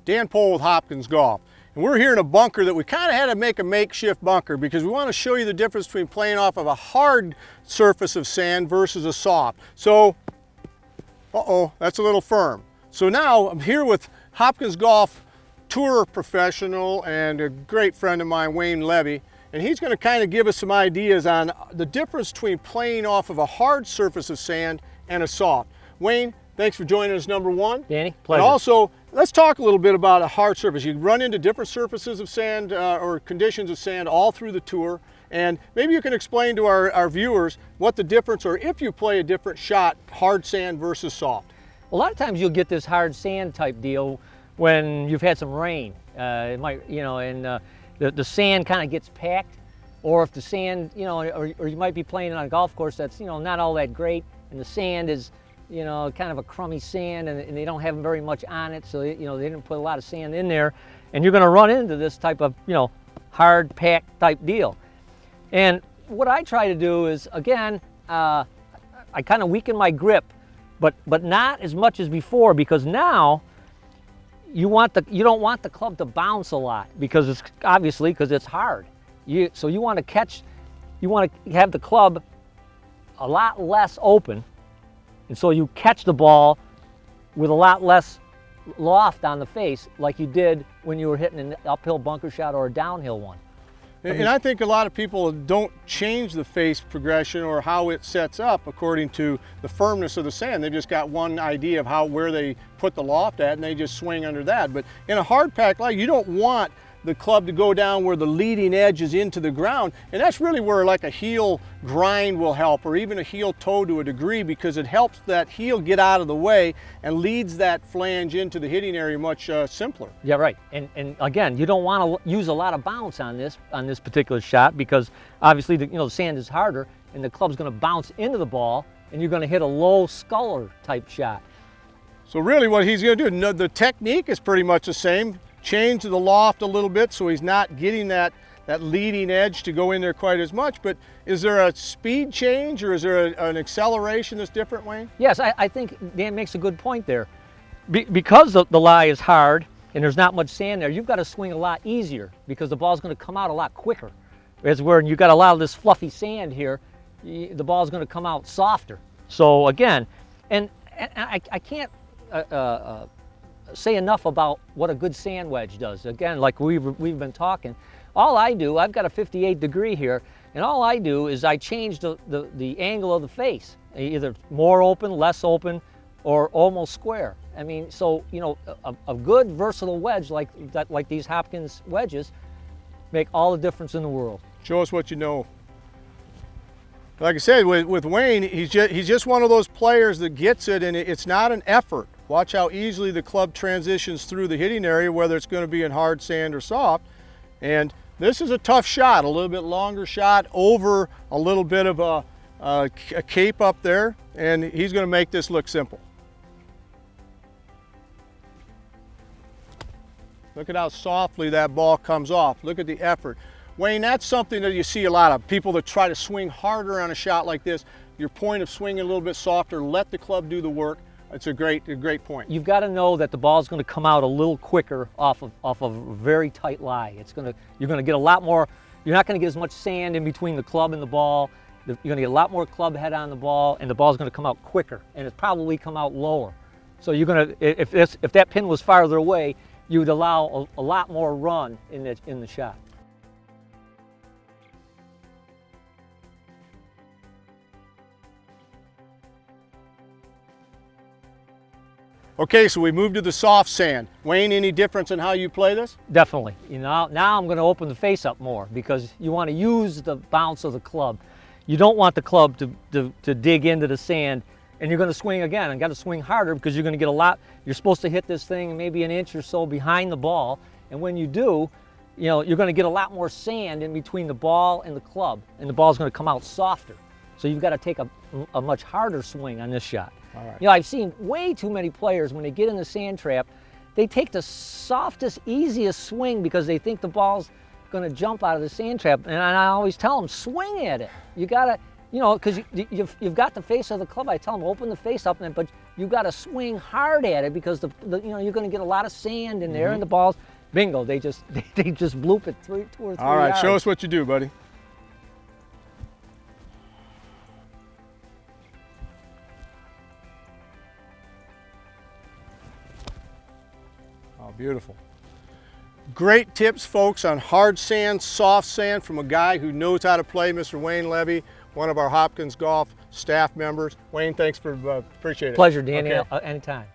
Dan Pohl with Hopkins Golf. And we're here in a bunker that we kind of had to make a makeshift bunker because we want to show you the difference between playing off of a hard surface of sand versus a soft. So, that's a little firm. So now I'm here with Hopkins Golf tour professional and a great friend of mine, Wayne Levy, and he's going to kind of give us some ideas on the difference between playing off of a hard surface of sand and a soft. Wayne, thanks for joining us, number one. Danny, pleasure. And also, let's talk a little bit about a hard surface. You run into different surfaces of sand or conditions of sand all through the tour, and maybe you can explain to our viewers what the difference, or if you play a different shot, hard sand versus soft. A lot of times you'll get this hard sand type deal when you've had some rain. It might, and the sand kind of gets packed, or if the sand, or you might be playing on a golf course that's, not all that great, and the sand is, kind of a crummy sand, and they don't have very much on it, so they didn't put a lot of sand in there, and you're going to run into this type of, hard packed type deal. And what I try to do is, again, I kind of weaken my grip, but not as much as before, because now you don't want the club to bounce a lot, because it's obviously because it's hard. So you want to have the club a lot less open, and so you catch the ball with a lot less loft on the face, like you did when you were hitting an uphill bunker shot or a downhill one. And I think a lot of people don't change the face progression or how it sets up according to the firmness of the sand. They've just got one idea of where they put the loft at, and they just swing under that. But in a hard pack lie, you don't want the club to go down where the leading edge is into the ground, and that's really where like a heel grind will help, or even a heel toe to a degree, because it helps that heel get out of the way and leads that flange into the hitting area much simpler. Yeah, right. And again, you don't want to use a lot of bounce on this particular shot, because obviously the sand is harder, and the club's going to bounce into the ball, and you're going to hit a low sculler type shot. So really what he's going to do, the technique is pretty much the same. Change the loft a little bit so he's not getting that leading edge to go in there quite as much. But is there a speed change, or is there an acceleration that's different, Wayne? Yes, I think Dan makes a good point there. Because the lie is hard and there's not much sand there, you've got to swing a lot easier, because the ball's going to come out a lot quicker. Whereas when you've got a lot of this fluffy sand here, the ball's going to come out softer. So again, and I can't say enough about what a good sand wedge does. Again, like we've been talking, all I do, I've got a 58 degree here, and all I do is I change the angle of the face, either more open, less open, or almost square. I mean, so a good versatile wedge like these Hopkins wedges make all the difference in the world. Show us what you know. Like I said, with Wayne, he's just one of those players that gets it, and it's not an effort. Watch how easily the club transitions through the hitting area, whether it's going to be in hard sand or soft. And this is a tough shot, a little bit longer shot over a little bit of a cape up there, and he's going to make this look simple. Look at how softly that ball comes off. Look at the effort. Wayne, that's something that you see a lot of people that try to swing harder on a shot like this. Your point of swinging a little bit softer, let the club do the work. It's a great point. You've got to know that the ball's going to come out a little quicker off of a very tight lie. You're going to get a lot more. You're not going to get as much sand in between the club and the ball. You're going to get a lot more club head on the ball, and the ball's going to come out quicker, and it's probably come out lower. So you're going to, if that pin was farther away, you would allow a lot more run in the shot. Okay, so we moved to the soft sand. Wayne, any difference in how you play this? Definitely. Now I'm going to open the face up more, because you want to use the bounce of the club. You don't want the club to dig into the sand, and you're going to swing again, and got to swing harder, because you're going to get a lot. You're supposed to hit this thing maybe an inch or so behind the ball, and when you do, you're going to get a lot more sand in between the ball and the club, and the ball's going to come out softer. So you've got to take a much harder swing on this shot. All right. I've seen way too many players, when they get in the sand trap, they take the softest, easiest swing because they think the ball's going to jump out of the sand trap. And I always tell them, swing at it. You got to you know, because you've got the face of the club. I tell them open the face up, but you've got to swing hard at it because you know, you're going to get a lot of sand in there, and the balls, bingo, they just bloop it 2 or 3 All right, yards. show us what you do, buddy. Oh, beautiful. Great tips, folks, on hard sand, soft sand from a guy who knows how to play, Mr. Wayne Levy, one of our Hopkins Golf staff members. Wayne, thanks for, appreciate it. Pleasure, Danny, Okay. anytime.